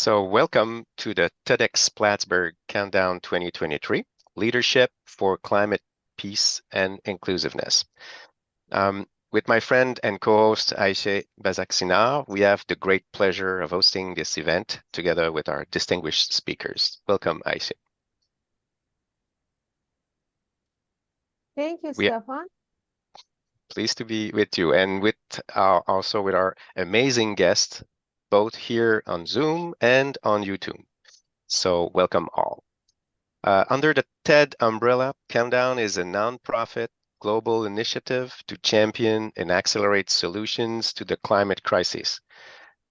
So welcome to the TEDxPlattsburgh Countdown 2023, Leadership for Climate, Peace, and Inclusiveness. With my friend and co-host Ayşe Bazaksinar, we have the great pleasure of hosting this event together with our distinguished speakers. Welcome, Ayşe. Thank you, Stefan. Pleased to be with you and also with our amazing guests, both here on Zoom and on YouTube. So welcome all. Under the TED umbrella, Countdown is a nonprofit global initiative to champion and accelerate solutions to the climate crisis,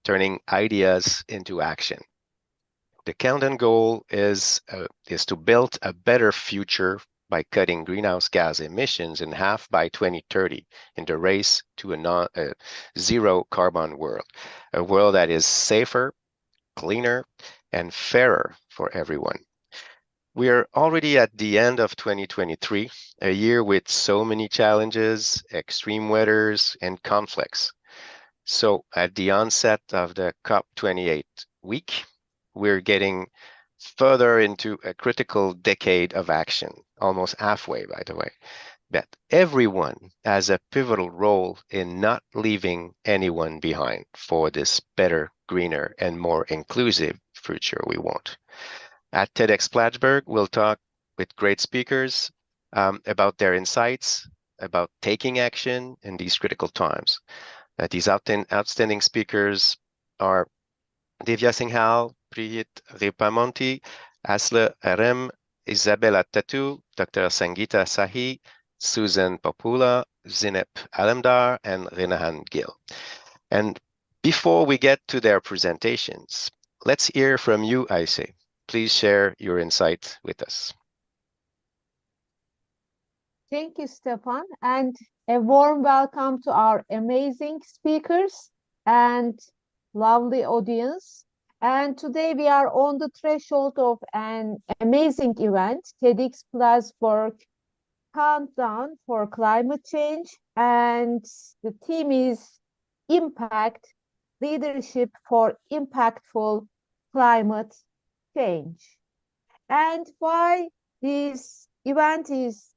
turning ideas into action. The Countdown goal is to build a better future by cutting greenhouse gas emissions in half by 2030 in the race to a zero carbon world, a world that is safer, cleaner, and fairer for everyone. We are already at the end of 2023, a year with so many challenges, extreme weathers, and conflicts. So at the onset of the COP28 week, we're getting further into a critical decade of action, almost halfway, by the way, that everyone has a pivotal role in not leaving anyone behind for this better, greener, and more inclusive future we want. At TEDxPlattsburgh, we'll talk with great speakers about their insights, about taking action in these critical times. These outstanding speakers are Divya Singhal, Priyit Ripamonti, Asla Arem, Isabella Tatu, Dr. Sangeeta Sahi, Susan Popula, Zineb Alamdar, and Renahan Gill. And before we get to their presentations, let's hear from you, Ayşe. Please share your insight with us. Thank you, Stefan, and a warm welcome to our amazing speakers and lovely audience. And today we are on the threshold of an amazing event, TEDxPlattsburgh's Countdown for Climate Change, and the theme is Impact, Leadership for Impactful Climate Change. And why this event is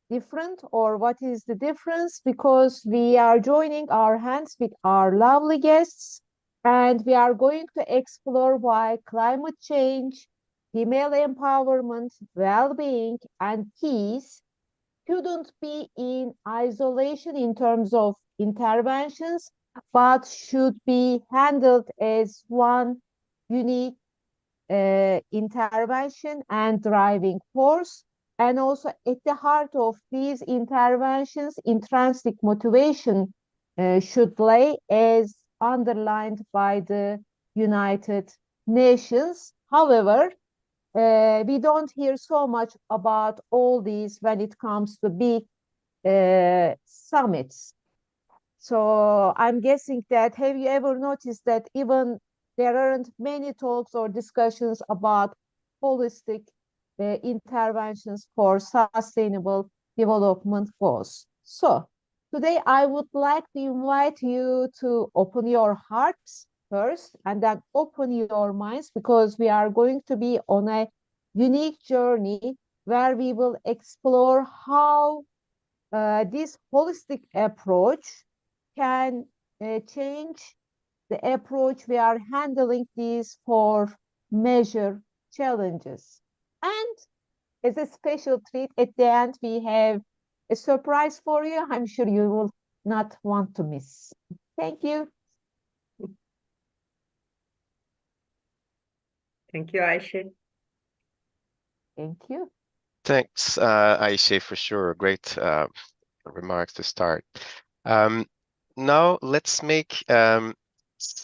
different, or what is the difference? Because we are joining our hands with our lovely guests, and we are going to explore why climate change, female empowerment, well-being, and peace shouldn't be in isolation in terms of interventions, but should be handled as one unique intervention and driving force. And also at the heart of these interventions, intrinsic motivation should lay, as underlined by the United Nations. However, we don't hear so much about all these when it comes to big summits. So I'm guessing that, have you ever noticed that even there aren't many talks or discussions about holistic interventions for sustainable development goals? So today I would like to invite you to open your hearts first and then open your minds, because we are going to be on a unique journey where we will explore how this holistic approach can change the approach we are handling these for measure challenges. And as a special treat at the end, we have a surprise for you. I'm sure you will not want to miss. Thank you. Thank you, Ayşe. Thank you. Thanks, Ayşe, for sure. Great remarks to start. Now let's make an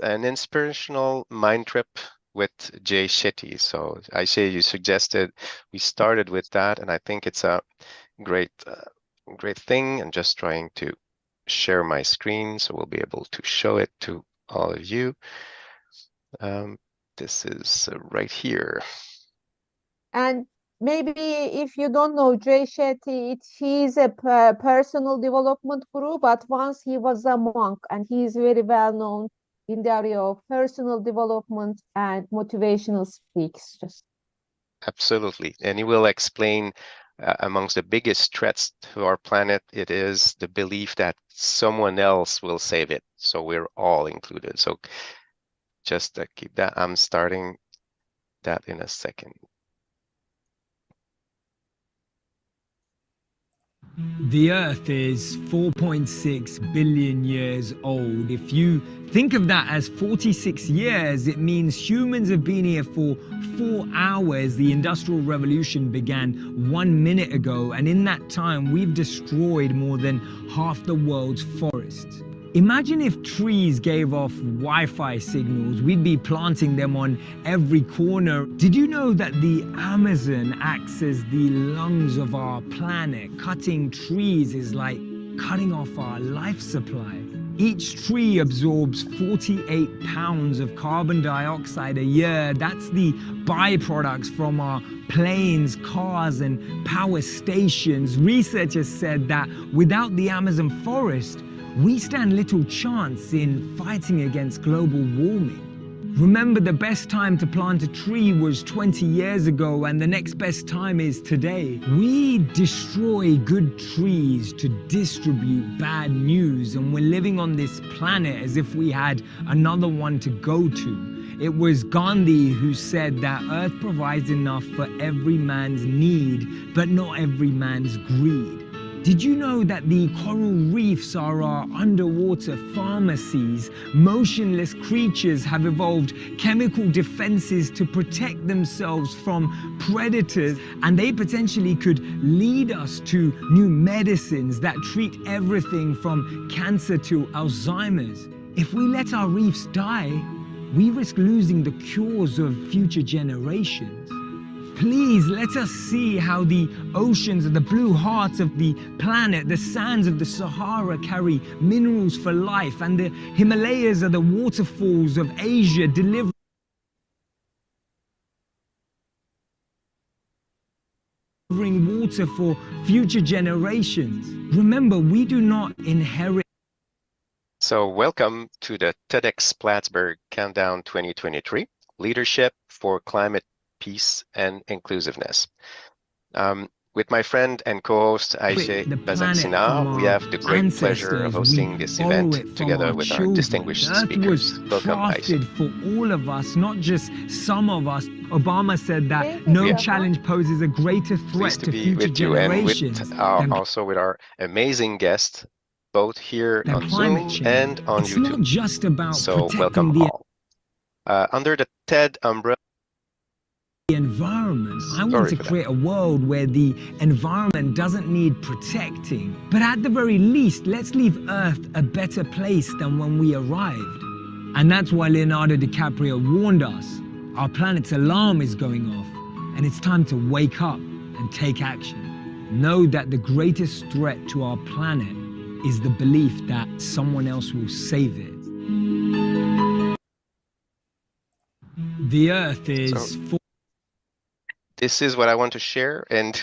inspirational mind trip with Jay Shetty. So Ayşe, you suggested we started with that, and I think it's a great thing. I'm just trying to share my screen so we'll be able to show it to all of you. This is right here. And maybe if you don't know Jay Shetty, he's a personal development guru, but once he was a monk, and he is very well known in the area of personal development and motivational speaks. Absolutely. And he will explain amongst the biggest threats to our planet, it is the belief that someone else will save it. So we're all included. So just keep that. I'm starting that in a second. The Earth is 4.6 billion years old. If you think of that as 46 years, it means humans have been here for 4 hours. The Industrial Revolution began 1 minute ago, and in that time, we've destroyed more than half the world's forests. Imagine if trees gave off Wi-Fi signals. We'd be planting them on every corner. Did you know that the Amazon acts as the lungs of our planet? Cutting trees is like cutting off our life supply. Each tree absorbs 48 pounds of carbon dioxide a year. That's the byproducts from our planes, cars, and power stations. Researchers said that without the Amazon forest, we stand little chance in fighting against global warming. Remember, the best time to plant a tree was 20 years ago, and the next best time is today. We destroy good trees to distribute bad news, and we're living on this planet as if we had another one to go to. It was Gandhi who said that Earth provides enough for every man's need, but not every man's greed. Did you know that the coral reefs are our underwater pharmacies? Motionless creatures have evolved chemical defenses to protect themselves from predators, and they potentially could lead us to new medicines that treat everything from cancer to Alzheimer's. If we let our reefs die, we risk losing the cures of future generations. Please let us see how the oceans are the blue hearts of the planet, the sands of the Sahara carry minerals for life, and the Himalayas are the waterfalls of Asia, delivering water for future generations. Remember, we do not inherit. So welcome to the TEDxPlattsburgh Countdown 2023, Leadership for Climate Peace and Inclusiveness. With my friend and co-host Aisha Bazaksina, we have the great pleasure of hosting this event together with our distinguished speakers. Welcome, Aisha. For all of us, not just some of us. Obama said that no challenge poses a greater threat to future generations. And also with our amazing guest, both here on Zoom and on YouTube. It's not just about so welcome all. Under the TED umbrella, the environment. I want to create a world where the environment doesn't need protecting. But at the very least, let's leave Earth a better place than when we arrived. And that's why Leonardo DiCaprio warned us. Our planet's alarm is going off, and it's time to wake up and take action. Know that the greatest threat to our planet is the belief that someone else will save it. The Earth is this is what I want to share, and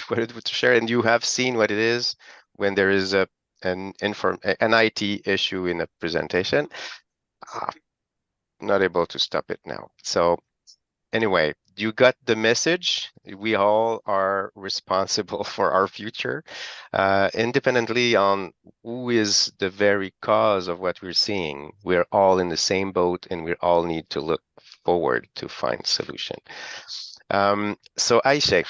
you have seen what it is when there is an IT issue in a presentation. Not able to stop it now. So anyway, you got the message. We all are responsible for our future, independently on who is the very cause of what we're seeing. We're all in the same boat, and we all need to look forward to find solution. So Aisha,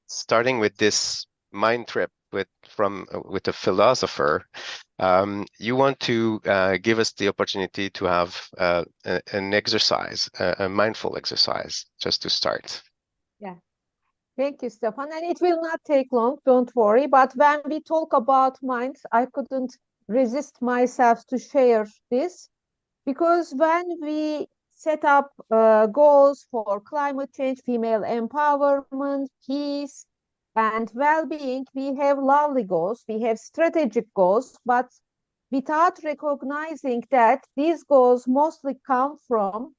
starting with this mind trip with a philosopher, you want to give us the opportunity to have an exercise, a mindful exercise, just to start. Yeah, thank you, Stefan. And it will not take long, don't worry. But when we talk about minds, I couldn't resist myself to share this, because when we set up goals for climate change, female empowerment, peace, and well-being, we have lovely goals, we have strategic goals, but without recognizing that these goals mostly come from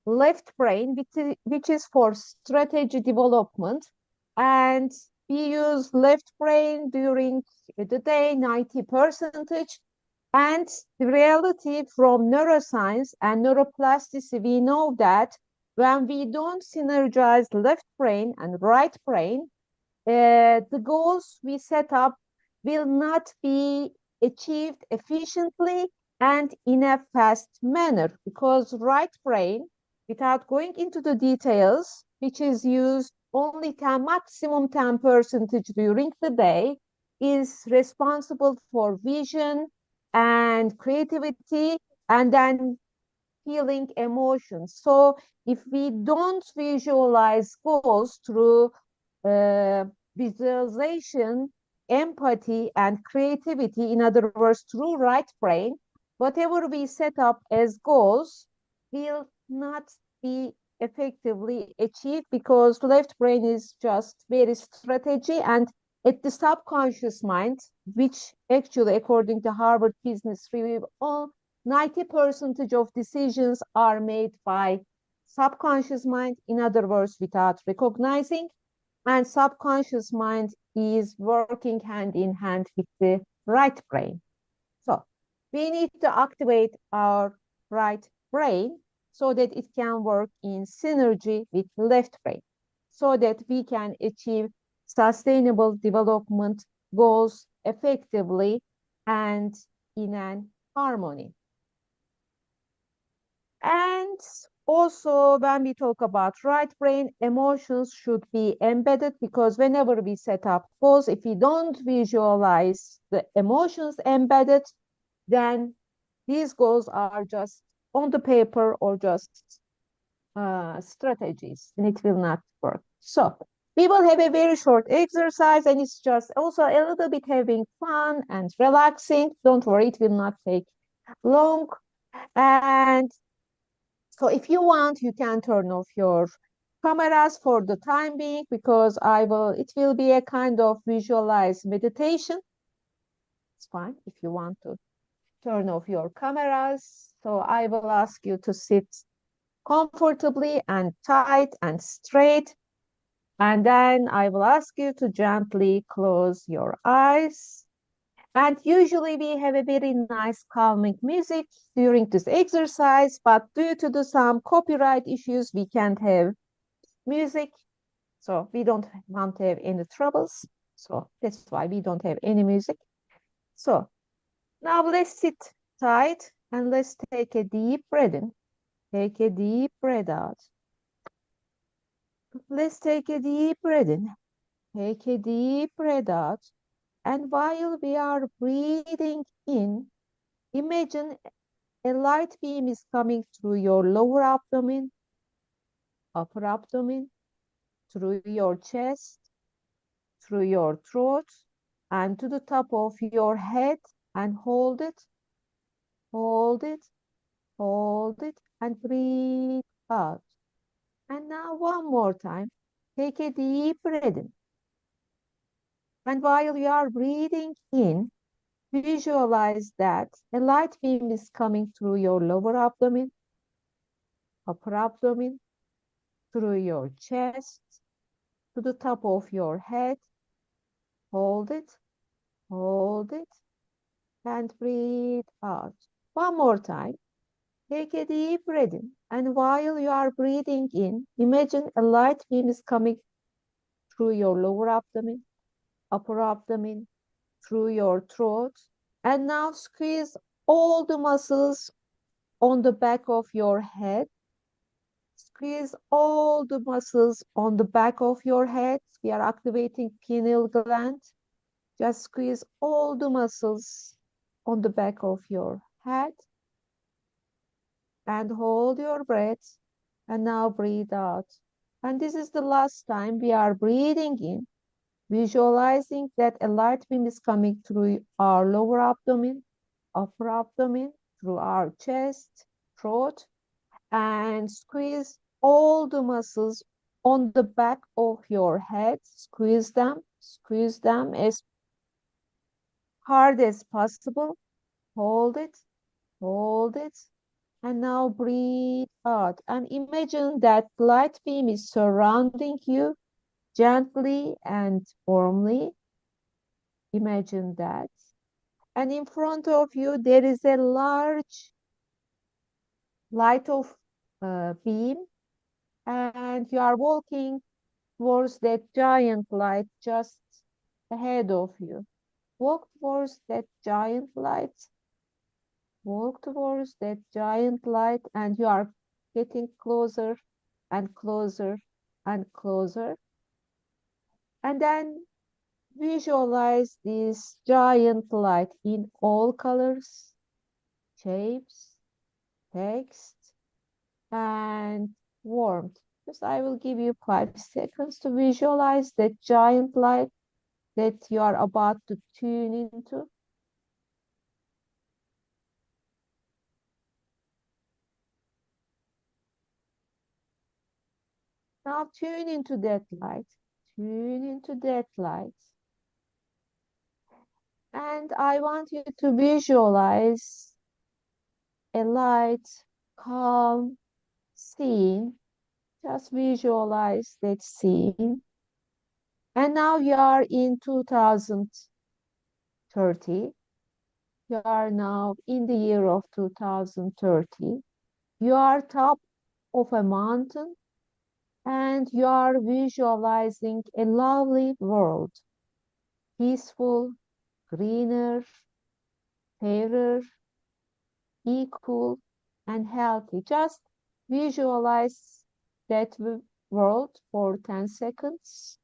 left brain, which is for strategy development, and we use left brain during the day 90%, And the reality from neuroscience and neuroplasticity, we know that when we don't synergize left brain and right brain, the goals we set up will not be achieved efficiently and in a fast manner because right brain, without going into the details, which is used only 10, maximum 10% during the day, is responsible for vision and creativity and then feeling emotions. So if we don't visualize goals through uh, visualization, empathy, and creativity, in other words, through right brain, whatever we set up as goals will not be effectively achieved because left brain is just very strategy and at the subconscious mind, which actually, according to Harvard Business Review, all 90% of decisions are made by subconscious mind, in other words, without recognizing, and subconscious mind is working hand in hand with the right brain. So we need to activate our right brain so that it can work in synergy with left brain so that we can achieve sustainable development goals effectively and in an harmony. And also, when we talk about right brain, emotions should be embedded because whenever we set up goals, if we don't visualize the emotions embedded, then these goals are just on the paper or just strategies and it will not work. So we will have a very short exercise and it's just also a little bit having fun and relaxing. Don't worry, it will not take long. And so if you want, you can turn off your cameras for the time being because it will be a kind of visualized meditation. It's fine if you want to turn off your cameras. So I will ask you to sit comfortably and tight and straight. And then I will ask you to gently close your eyes. And usually we have a very nice calming music during this exercise, but due to some copyright issues, we can't have music. So we don't want to have any troubles. So that's why we don't have any music. So now let's sit tight and let's take a deep breath in. Take a deep breath out. Let's take a deep breath in. Take a deep breath out. And while we are breathing in, imagine a light beam is coming through your lower abdomen, upper abdomen, through your chest, through your throat, and to the top of your head, and hold it, hold it, hold it, and breathe out. And now one more time, take a deep breath in. And while you are breathing in, visualize that a light beam is coming through your lower abdomen, upper abdomen, through your chest, to the top of your head. Hold it, and breathe out. One more time. Take a deep breath in. And while you are breathing in, imagine a light beam is coming through your lower abdomen, upper abdomen, through your throat. And now squeeze all the muscles on the back of your head. Squeeze all the muscles on the back of your head. We are activating pineal gland. Just squeeze all the muscles on the back of your head and hold your breath and now breathe out. And this is the last time we are breathing in, visualizing that a light beam is coming through our lower abdomen, upper abdomen, through our chest, throat, and squeeze all the muscles on the back of your head. Squeeze them as hard as possible. Hold it, and now breathe out. And imagine that light beam is surrounding you gently and warmly. Imagine that. And in front of you, there is a large light of beam, and you are walking towards that giant light just ahead of you. Walk towards that giant light. Walk towards that giant light, and you are getting closer and closer and closer. And then visualize this giant light in all colors, shapes, text, and warmth. Just I will give you 5 seconds to visualize that giant light that you are about to tune into. Now tune into that light. Tune into that light. And I want you to visualize a light, calm scene. Just visualize that scene. And now you are in 2030. You are now in the year of 2030. You are top of a mountain and you are visualizing a lovely world. Peaceful, greener, fairer, equal, and healthy. Just visualize that world for 10 seconds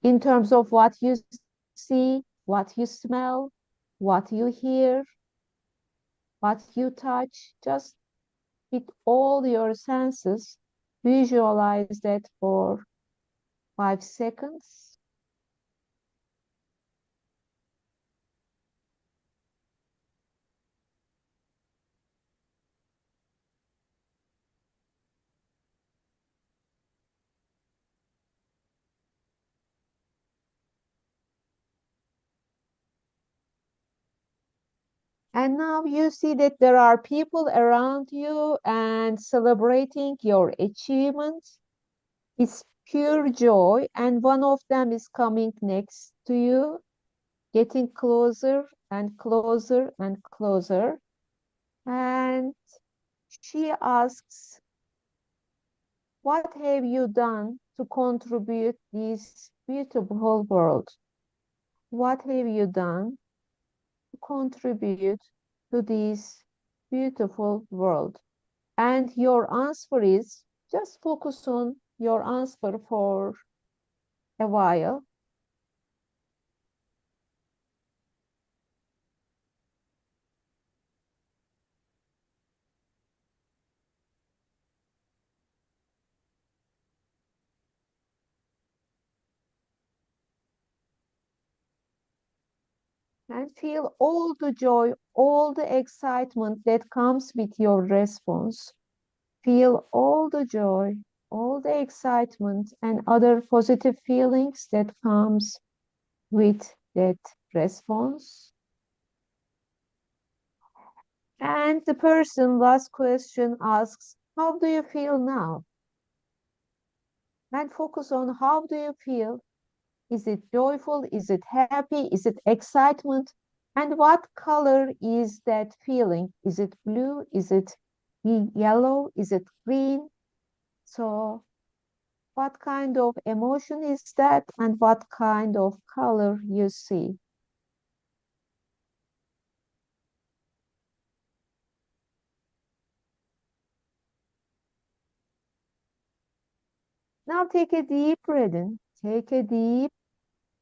in terms of what you see, what you smell, what you hear, what you touch. Just with all your senses, visualize that for 5 seconds. And now you see that there are people around you and celebrating your achievements. It's pure joy, and one of them is coming next to you, getting closer and closer and closer. And she asks, what have you done to contribute this beautiful world? What have you done to contribute to this beautiful world? And your answer is just focus on your answer for a while. And feel all the joy, all the excitement that comes with your response. Feel all the joy, all the excitement and other positive feelings that comes with that response. And the person last question asks, how do you feel now? And focus on how do you feel. Is it joyful? Is it happy? Is it excitement? And what color is that feeling? Is it blue? Is it yellow? Is it green? So what kind of emotion is that and what kind of color you see? Now take a deep breath in. Take a deep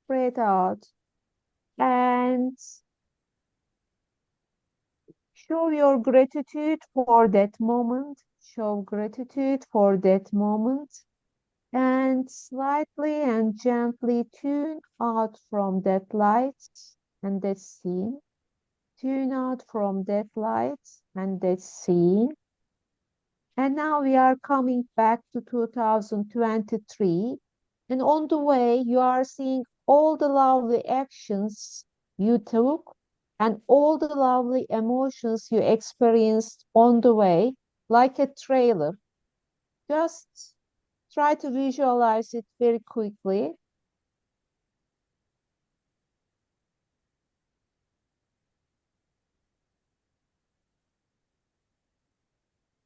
breath out and show your gratitude for that moment. Show gratitude for that moment. And slightly and gently tune out from that light and that scene. Tune out from that light and that scene. And now we are coming back to 2023. And on the way, you are seeing all the lovely actions you took and all the lovely emotions you experienced on the way, like a trailer. Just try to visualize it very quickly.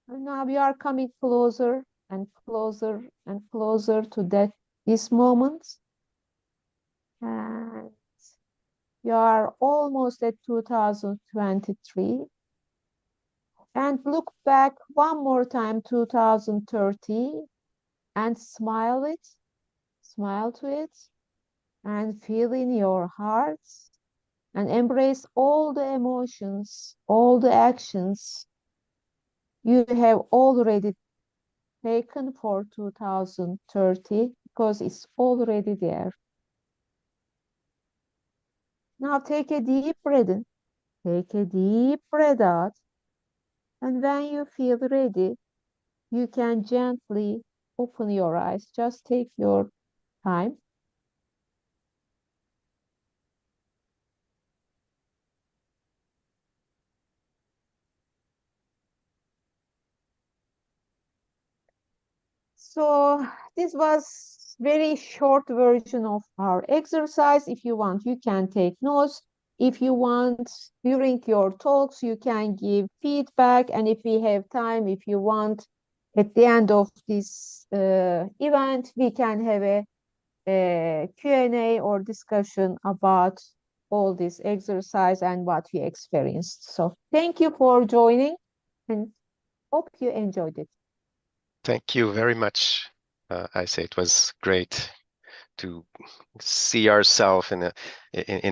And now we are coming closer and closer and closer to this moment. And you are almost at 2023. And look back one more time, 2030, and smile to it, and feel in your heart and embrace all the emotions, all the actions you have already taken for 2030 because it's already there. Now take a deep breath in, take a deep breath out, and when you feel ready, you can gently open your eyes. Just take your time. So this was very short version of our exercise. If you want, you can take notes. If you want, during your talks, you can give feedback. And if we have time, if you want, at the end of this event, we can have a Q&A or discussion about all this exercise and what we experienced. So thank you for joining and hope you enjoyed it. Thank you very much. I say it was great to see ourselves in a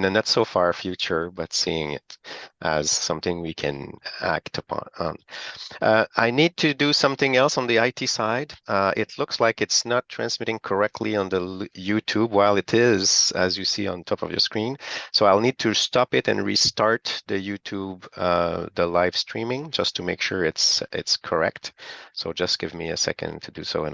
not so far future, but seeing it as something we can act upon. I need to do something else on the IT side. It looks like it's not transmitting correctly on the YouTube while it is, as you see on top of your screen. So I'll need to stop it and restart the YouTube, the live streaming, just to make sure it's correct. So just give me a second to do so, and